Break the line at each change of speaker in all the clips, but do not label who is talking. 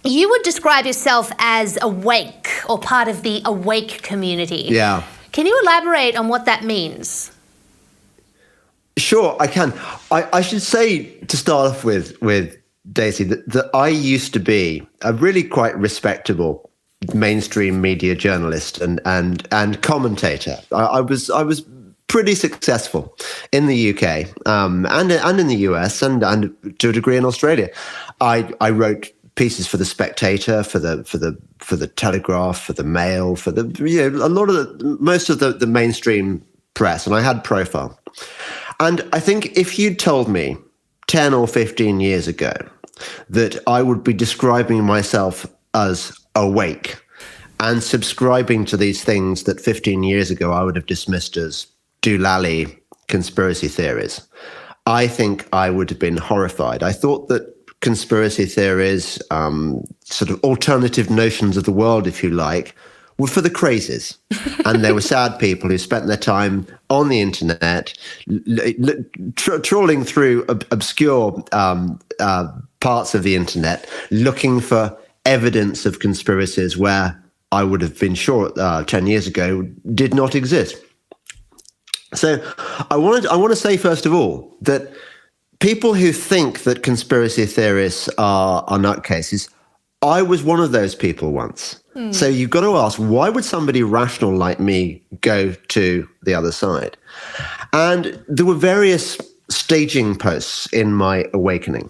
You would describe yourself as awake or part of the awake community.
Yeah.
Can you elaborate on what that means?
Sure, I can. I should say, to start off with Daisy, that I used to be a really quite respectable mainstream media journalist and commentator. I was pretty successful in the UK and in the US and to a degree in Australia. I wrote pieces for the Spectator, for the Telegraph, for the Mail, for most of the mainstream press, and I had profile. And I think if you'd told me 10 or 15 years ago that I would be describing myself as awake and subscribing to these things that 15 years ago I would have dismissed as doolally conspiracy theories, I think I would have been horrified. I thought that conspiracy theories, sort of alternative notions of the world, if you like, were for the crazies. And there were sad people who spent their time on the internet, trawling through obscure parts of the internet, looking for evidence of conspiracies where I would have been sure 10 years ago did not exist. So I want to say, first of all, that people who think that conspiracy theorists are nutcases, I was one of those people once. So you've got to ask, why would somebody rational like me go to the other side? And there were various staging posts in my awakening.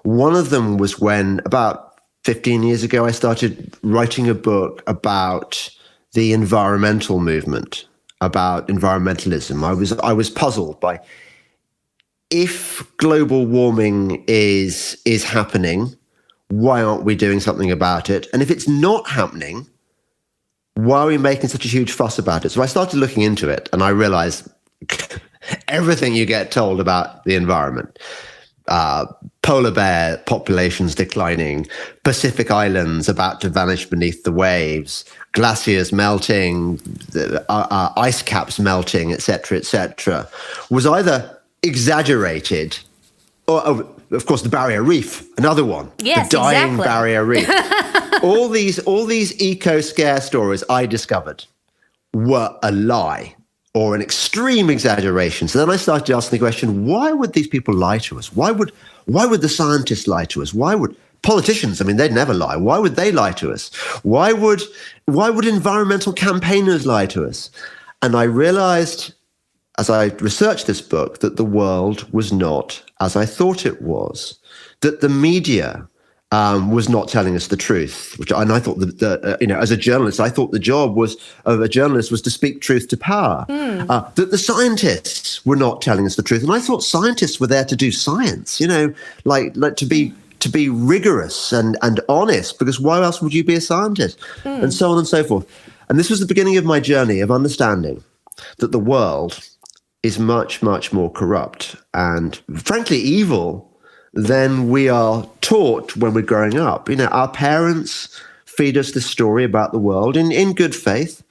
One of them was when, about 15 years ago, I started writing a book about the environmental movement, about environmentalism. I was puzzled by, if global warming is happening, why aren't we doing something about it? And if it's not happening, why are we making such a huge fuss about it? So I started looking into it, and I realized everything you get told about the environment, polar bear populations declining, Pacific islands about to vanish beneath the waves, glaciers melting, ice caps melting, etc., was either exaggerated or, of course, the barrier reef, another one.
Yes,
the dying
exactly.
barrier reef. all these eco scare stories I discovered were a lie or an extreme exaggeration. So then I started asking the question, why would these people lie to us? Why would the scientists lie to us? Why would politicians, I mean, they'd never lie. Why would they lie to us? Why would environmental campaigners lie to us? And I realized, as I researched this book, that the world was not as I thought it was, that the media was not telling us the truth. And I thought that, as a journalist, I thought the job of a journalist was to speak truth to power. That the scientists were not telling us the truth, and I thought scientists were there to do science. Like to be rigorous and honest, because why else would you be a scientist? And so on and so forth. And this was the beginning of my journey of understanding that the world is much, much more corrupt and, frankly, evil than we are taught when we're growing up. Our parents feed us this story about the world in good faith.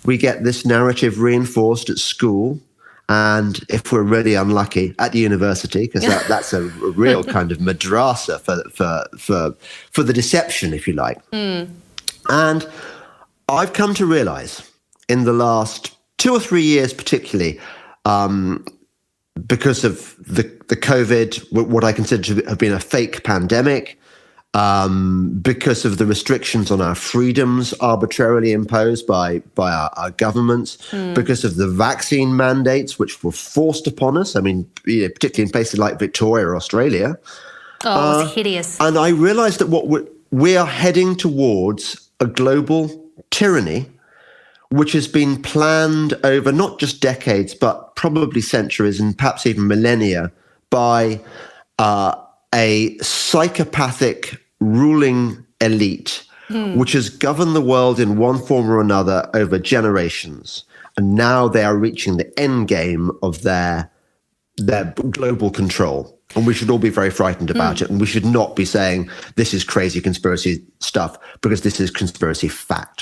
We get this narrative reinforced at school, and if we're really unlucky, at university, because that's a real kind of madrasa for the deception, if you like. And I've come to realize in the last 2 or 3 years particularly, because of the COVID, what I consider to have been a fake pandemic, because of the restrictions on our freedoms arbitrarily imposed by our governments, because of the vaccine mandates which were forced upon us. I mean, particularly in places like Victoria or Australia.
Oh, it was hideous.
And I realized that we are heading towards a global tyranny, which has been planned over not just decades, but probably centuries and perhaps even millennia by a psychopathic ruling elite, which has governed the world in one form or another over generations. And now they are reaching the end game of their global control. And we should all be very frightened about it. And we should not be saying this is crazy conspiracy stuff, because this is conspiracy fact.